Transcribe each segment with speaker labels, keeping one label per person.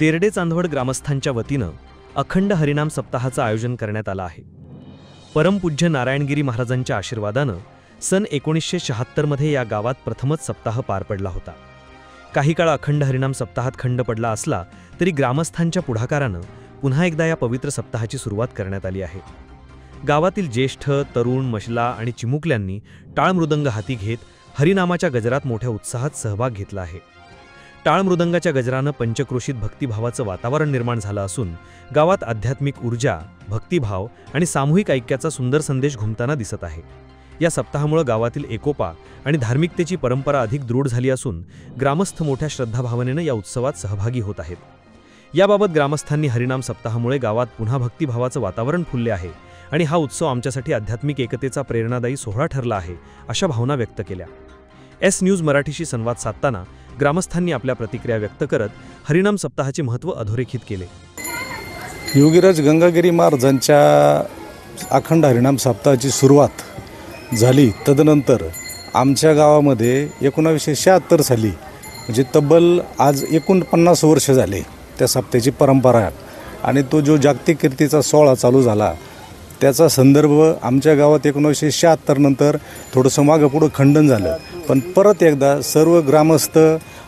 Speaker 1: देरडे चांदवड ग्रामस्थांच्या वतीनं अखंड हरिनाम सप्ताहाचं आयोजन करण्यात आलं आहे। परमपूज्य नारायणगिरी महाराजांच्या आशीर्वादानं सन 1976 मध्ये या गावात प्रथमच सप्ताह पार पडला होता। काही काळ अखंड हरिनाम सप्ताहात खंड पडला असला तरी ग्रामस्थांच्या पुढाकारानं पुन्हा एकदा या पवित्र सप्ताहाची सुरुवात करण्यात आली आहे। गावातील ज्येष्ठ, तरुण, मशला आणि चिमुकल्यांनी टाळमृदंग हाती घेत हरिनामाच्या गजरात मोठ्या उत्साहात सहभाग घेतला आहे। टाळमृदंगाच्या गजरानं पंचक्रोशीत भक्तिभावाचं वातावरण निर्माण झालं असून गावात आध्यात्मिक ऊर्जा, भक्तिभाव आणि सामूहिक ऐक्याचा सुंदर संदेश घुमताना दिसत आहे। या सप्ताहामुळे गावातील एकोपा आणि धार्मिकतेची परंपरा अधिक दृढ झाली असून ग्रामस्थ मोठ्या श्रद्धाभावनेनं या उत्सवात सहभागी होत आहेत। याबाबत ग्रामस्थांनी हरिनाम सप्ताहामुळे गावात पुन्हा भक्तिभावाचं वातावरण फुलले आहे आणि हा उत्सव आमच्यासाठी आध्यात्मिक एकतेचा प्रेरणादायी सोहळा ठरला आहे अशा भावना व्यक्त केल्या। एस न्यूज मराठीशी संवाद साधताना ग्रामस्थांनी आपल्या प्रतिक्रिया व्यक्त करत हरिनाम सप्ताहाचे महत्त्व अधोरेखित केले।
Speaker 2: योगीराज गंगागिरी महाराजांच्या अखंड हरिनाम सप्ताहाची सुरुवात झाली। तदनंतर आमच्या गावामध्ये 1976 साली म्हणजे तब्बल आज 49 वर्ष झाले त्या सप्त्याची परंपरा आणि तो जो जागतिक कीर्तीचा सोहळा चालू झाला त्याचा संदर्भ आमच्या गावात 1976 नंतर थोडंसं मागं पुढं खंडन झालं, पण परत एकदा सर्व ग्रामस्थ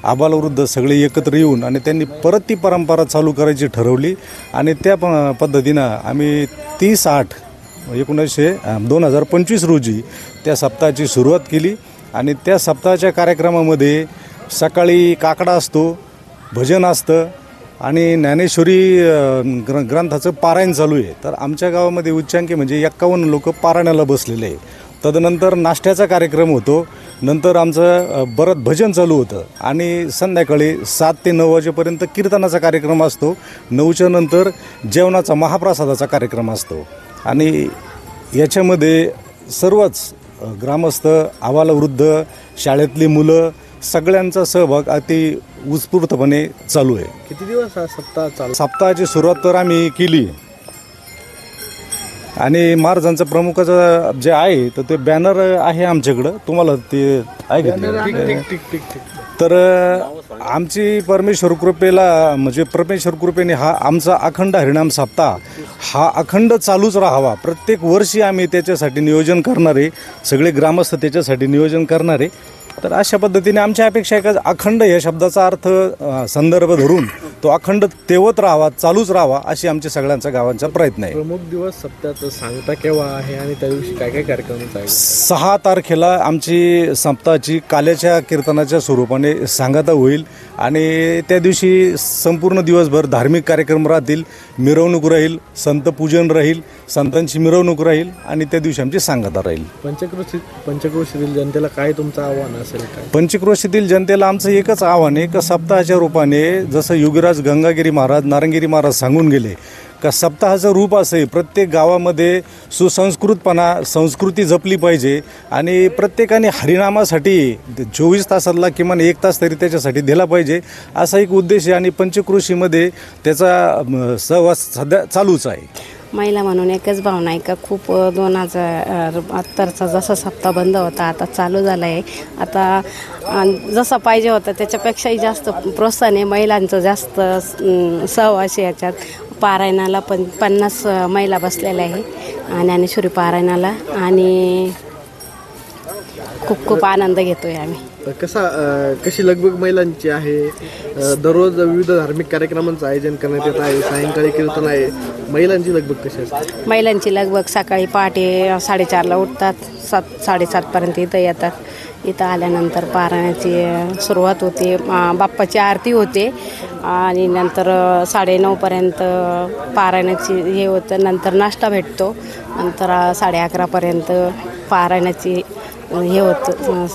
Speaker 2: आबालवृद्ध सगळे एकत्र येऊन आणि त्यांनी परत ती परंपरा चालू करायची ठरवली आणि त्या पद्धतीनं आम्ही 30/8/2025 रोजी त्या सप्ताहाची सुरुवात केली आणि त्या सप्ताहाच्या कार्यक्रमामध्ये सकाळी काकडा असतो, भजन असतं आणि ज्ञानेश्वरी ग्रंथाचं पारायण चालू आहे। तर आमच्या गावामध्ये उच्चांकी म्हणजे 51 लोक पारायणाला बसलेले आहे। तदनंतर नाश्त्याचा कार्यक्रम होतो, नंतर आमचं बरत भजन चालू होतं आणि संध्याकाळी 7 ते 9 वाजेपर्यंत कीर्तनाचा कार्यक्रम असतो। 9च्या नंतर जेवणाचा महाप्रसादाचा कार्यक्रम असतो आणि याच्यामध्ये सर्वच ग्रामस्थ, आबालवृद्ध, शाळेतली मुलं सगळ्यांचा सहभाग अति उत्स्फूर्तपणे चालू आहे।
Speaker 3: किती दिवस हा सप्ताह चालू?
Speaker 2: सप्ताहाची सुरुवात तर आम्ही केली आणि महाराजांचं प्रमुखाचं जे आहे तर ते बॅनर आहे आमच्याकडं, तुम्हाला ते आहे का? तर आमची परमेश्वर कृपेला म्हणजे परमेश्वर कृपेने हा आमचा अखंड हरिनाम सप्ताह हा अखंड चालूच राहावा। प्रत्येक वर्षी आम्ही त्याच्यासाठी नियोजन करणारे, सगळे ग्रामस्थ त्याच्यासाठी नियोजन करणारे। तर अशा पद्धतीने आमच्या अपेक्षा आहे का अखंड या शब्दाचा अर्थ संदर्भ धरून तो अखंड तेवत राहावा, चालूच राहावा अशी आमच्या सगळ्यांचा गावांचा प्रयत्न आहे।
Speaker 3: प्रमुख दिवस सप्ताहाचा सांगता केव्हा आहे आणि त्या दिवशी काय काय कार्यक्रम आहे?
Speaker 2: 6 तारखेला आमची सप्ताहाची काल्याच्या कीर्तनाच्या स्वरूपाने सांगता होईल आणि त्या दिवशी संपूर्ण दिवसभर धार्मिक कार्यक्रम राहतील, मिरवणूक राहील, संत पूजन राहील, संतांची मिरवणूक राहील आणि त्या दिवशी आमची सांगता राहील।
Speaker 3: पंचक्रोशीतील जनतेला काय तुमचं आव्हान असेल? काय
Speaker 2: पंचक्रोशीतील जनतेला आमचं एकच आव्हान आहे का सप्ताहाच्या रूपाने जसं योगीराज गंगागिरी महाराज, नारायणगिरी महाराज सांगून गेले का सप्ताहाचं रूप असं आहे प्रत्येक गावामध्ये सुसंस्कृतपणा, संस्कृती जपली पाहिजे आणि प्रत्येकाने हरिनामासाठी 24 तासातला किमान 1 तास तरी त्याच्यासाठी दिला पाहिजे असा एक उद्देश आहे आणि पंचक्रोशीमध्ये त्याचा सहवास सध्या चालूच आहे।
Speaker 4: महिला म्हणून एकच भावना आहे का खूप 2072चा जसा सप्ताह बंद होता आता चालू झाला आहे। आता जसा पाहिजे होता त्याच्यापेक्षाही जास्त प्रोत्साहन आहे, महिलांचं जास्त सहवास आहे याच्यात। पारायणाला 50 महिला बसलेल्या आहे ज्ञानेश्वरी पारायणाला आणि खूप आनंद घेतोय आम्ही।
Speaker 3: कशी लगबग महिलांची आहे? दररोज विविध धार्मिक कार्यक्रमांचं आयोजन करण्यात येत आहे, सायंकाळी कीर्तन आहे, महिलांची लगबग कशी असते?
Speaker 4: महिलांची लगबग सकाळी पहाटे 4:30ला उठतात, 7-7:30पर्यंत इथं येतात। इथं आल्यानंतर पारायणाची सुरुवात होते, बाप्पाची आरती होते आणि नंतर 9:30पर्यंत पारायणाची हे होतं, नंतर नाश्ता भेटतो, नंतर 11:30पर्यंत पारायणाची हे होतं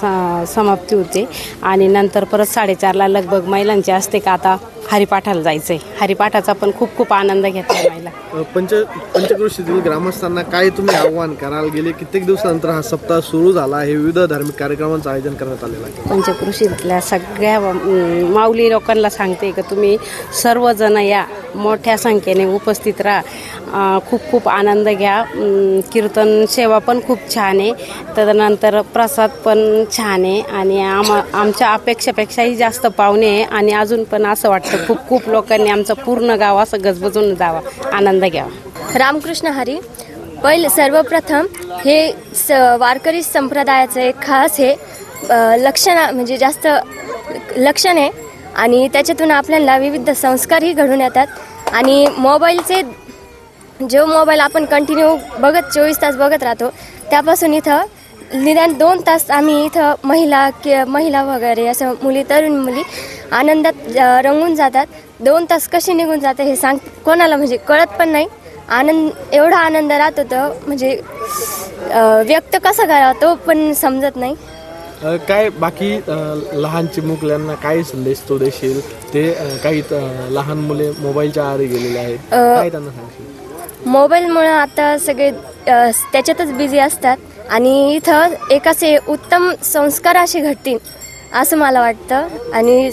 Speaker 4: समाप्ती होते आणि नंतर परत 4:30ला लगबग महिलांची असते का आता हरिपाठाला जायचं आहे। हरिपाठाचा पण खूप आनंद घेतला महिला।
Speaker 3: पंचक्रोशीतील ग्रामस्थांना काय तुम्ही आव्हान कराल? गेले कित्येक दिवसानंतर हा सप्ताह सुरू झाला आहे, विविध धार्मिक कार्यक्रमांचं आयोजन करण्यात आलेलं आहे।
Speaker 4: पंचक्रोशीतल्या सगळ्या माऊली लोकांना सांगते की तुम्ही सर्वजण या, मोठ्या संख्येने उपस्थित राहा, खूप आनंद घ्या। कीर्तन सेवा पण खूप छान आहे। तदनंतर प्रसाद पण छान आहे आणि आमच्या अपेक्षापेक्षाही जास्त पाहुणे आहे आणि अजून पण असं वाटतं खूप खूप लोकांनी आमचं पूर्ण गाव असं गजबजून जावं, आनंद घ्यावा.
Speaker 5: रामकृष्ण हरी. पहिले सर्वप्रथम हे वारकरी संप्रदायाचं एक खास हे लक्षण म्हणजे जास्त लक्षण आहे आणि त्याच्यातून आपल्याला विविध संस्कारही घडून येतात आणि मोबाईलचे जो मोबाईल आपण कंटिन्यू बघत 24 तास बघत राहतो त्यापासून इथं निदान 2 तास आम्ही इथं महिला वगैरे असं तरुण मुली आनंदात रंगून जातात. 2 तास कसे निघून जाते हे कोणाला म्हणजे कळत पण नाही. एवढा आनंद राहत होतं म्हणजे व्यक्त कसा करावा तो पण समजत नाही.
Speaker 3: काय बाकी लहान चिमुकल्यांना काय संदेश तो देशील? ते काही लहान मुले मोबाईलच्या आहारी गेलेले आहेत, काय त्यांना सांगशील?
Speaker 5: मोबाईलमुळं आता सगळे त्याच्यातच बिझी असतात आणि इथं एक असे उत्तम संस्कार असे घडतील असं मला वाटतं आणि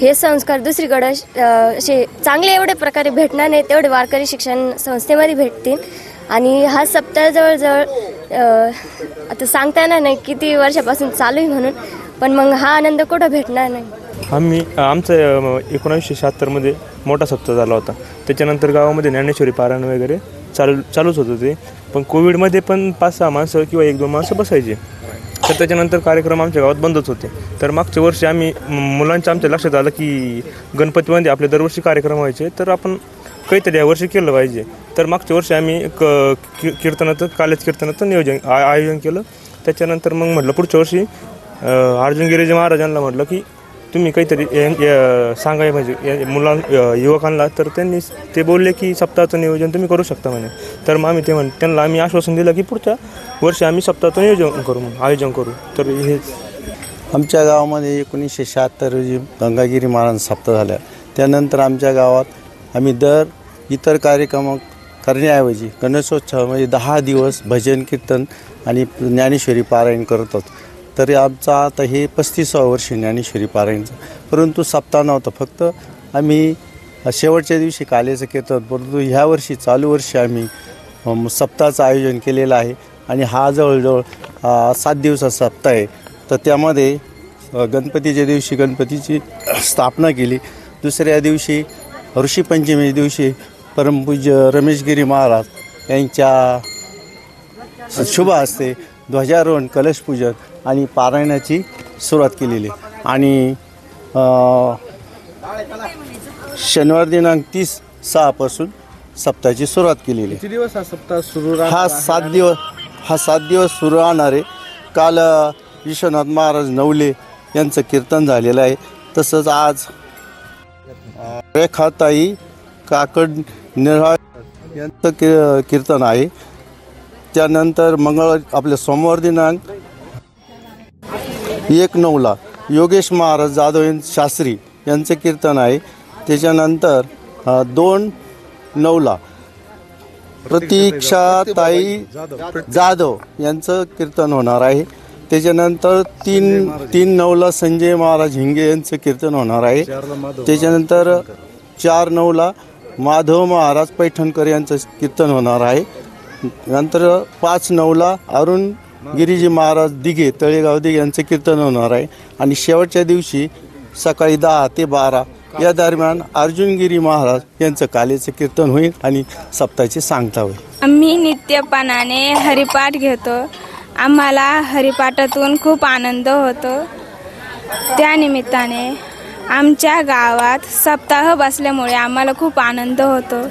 Speaker 5: हे संस्कार दुसरीकडे असे चांगले एवढे प्रकारे भेटणार नाही तेवढे वारकरी शिक्षण संस्थेमध्ये भेटतील. आणि हा सप्ताह जवळजवळ आता सांगता येणार नाही किती वर्षापासून चालू आहे म्हणून, पण मग हा आनंद कुठं भेटणार नाही.
Speaker 6: आमचं 1976 मोठा सप्ताह झाला होता. त्याच्यानंतर गावामध्ये ज्ञानेश्वरी पारायण वगैरे चालूच होतं ते, पण कोविडमध्ये पण 5-6 माणसं किंवा 1-2 माणसं बसायचे. तर त्याच्यानंतर कार्यक्रम आमच्या गावात बंदच होते. तर मागच्या वर्षी मुलांच्या आमच्या लक्षात आलं की गणपतीमध्ये आपले दरवर्षी कार्यक्रम व्हायचे, तर आपण काहीतरी यावर्षी केलं पाहिजे. तर मागच्या वर्षी आम्ही कालेज कीर्तनाचं आयोजन केलं. त्याच्यानंतर मग म्हटलं पुढच्या वर्षी अर्जुन गिरीजी महाराजांना म्हटलं की तुम्ही काहीतरी सांगाय म्हणजे युवकांना. तर त्यांनी ते बोलले की सप्ताहाचं नियोजन तुम्ही करू शकता म्हणे. तर मग आम्ही त्यांना आश्वासन दिलं की पुढच्या वर्षी आम्ही सप्ताहाचं आयोजन करू. तर हेच
Speaker 7: आमच्या गावामध्ये 1976 रोजी गंगागिरी महाराज सप्ताह झाल्या. त्यानंतर आमच्या गावात आम्ही इतर कार्यक्रम करण्याऐवजी गणेशोत्सवामध्ये 10 दिवस भजन कीर्तन आणि ज्ञानेश्वरी पारायण करतो. तरी आमचा आता हे 35वा वर्ष ज्ञानेश्वरी पारायणचं, परंतु सप्ताह नव्हता. फक्त आम्ही शेवटच्या दिवशी कालेचं कीर्तन, परंतु ह्या वर्षी चालू वर्षी आम्ही सप्ताहाचं आयोजन केलेलं आहे आणि हा जवळजवळ 7 दिवसाचा सप्ताह आहे. तर त्यामध्ये गणपतीच्या दिवशी गणपतीची स्थापना केली. दुसऱ्या दिवशी ऋषीपंचमी दिवशी परमपूज्य रमेशगिरी महाराज यांच्या शुभ हस्ते ध्वजारोहण, कलशपूजन आणि पारायणाची सुरुवात केलेली आणि शनिवार दिनांक 30/6 सप्ताहाची सुरुवात केलेली.
Speaker 3: किती दिवस हा सप्ताह सुरू
Speaker 7: हा 7 दिवस सुरू राहणार आहे. काल विश्वनाथ महाराज नवले यांचं कीर्तन झालेलं आहे. तसंच आज रेखाताई काकड निराळ यांचं कीर्तन आहे. त्यानंतर आपल्या सोमवार दिनांक 1/9 योगेश महाराज जाधव शास्त्री यांचं कीर्तन आहे. त्याच्यानंतर 2/9 प्रतीक्षाताई जाधव यांचं कीर्तन होणार आहे. त्याच्यानंतर 3/9 संजय महाराज हिंगे यांचं कीर्तन होणार आहे. त्याच्यानंतर 4/9 माधव महाराज पैठणकर यांचं कीर्तन होणार आहे. नंतर 5/9 अरुण गिरीजी महाराज दिघे तळेगाव दिघे यांचं कीर्तन होणार आहे. आणि शेवटच्या दिवशी सकाळी 10 ते 12 या दरम्यान अर्जुनगिरी महाराज यांचं कालेचं कीर्तन होईल आणि सप्ताहाची सांगता होईल.
Speaker 8: आम्ही नित्यपणाने हरिपाठ घेतो. आम्हाला हरिपाठातून खूप आनंद होतो. त्यानिमित्ताने आमच्या गावात सप्ताह बसल्यामुळे आम्हाला खूप आनंद होतो.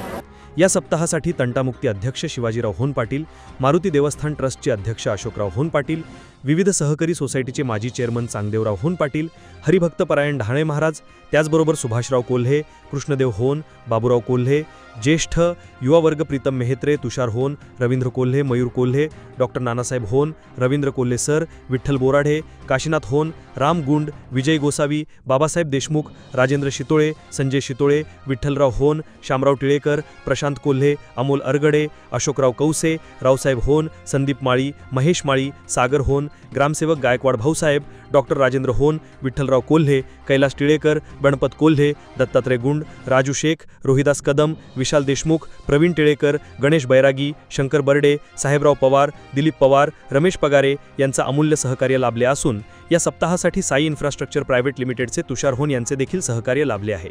Speaker 1: या सप्ताहासाठी तंटामुक्ती अध्यक्ष शिवाजीराव होन पाटील, मारुती देवस्थान ट्रस्टचे अध्यक्ष अशोकराव होन पाटील, विविध सहकारी सोसायटीचे माजी चेअरमन चांगदेवराव होन पाटील, हरिभक्तपरायण ढाणे महाराज, त्याचबरोबर सुभाषराव कोल्हे, कृष्णदेव होन, बाबूराव कोल्हे, ज्येष्ठ युवा वर्ग प्रीतम मेहत्रे, तुषार होन, रवींद्र कोल्हे, मयूर कोल्हे, डॉक्टर नानासाहेब होन, रवींद्र कोल्हे सर, विठ्ठल बोराढे, काशीनाथ होन, राम गुंड, विजय गोसावी, बाबासाहेब देशमुख, राजेंद्र शितोळे, संजय शितोळे, विठ्ठलराव होन, शामराव टिळेकर, प्रशांत कोल्हे, अमोल अरगडे, अशोकराव कौसे, रावसाहेब होन, संदीप माळी, महेश माळी, सागर होन, ग्रामसेवक गायकवाड भाऊसाहेब, डॉक्टर राजेंद्र होन, विठ्ठलराव कोल्हे, कैलास टिळेकर, गणपत कोल्हे, दत्तात्रय गुंड, राजू शेख, रोहिदास कदम, विशाल देशमुख, प्रवीण टिळेकर, गणेश बैरागी, शंकर बर्डे, साहेबराव पवार, दिलीप पवार, रमेश पगारे यांचं अमूल्य सहकार्य लाभले असून या सप्ताहासाठी साई इन्फ्रास्ट्रक्चर प्रायव्हेट लिमिटेडचे तुषार होन यांचे देखील सहकार्य लाभले आहे.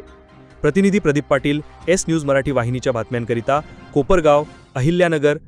Speaker 1: प्रतिनिधी प्रदीप पाटील, एस न्यूज मराठी वाहिनीच्या बातम्यांकरिता कोपरगाव, अहिल्यानगर.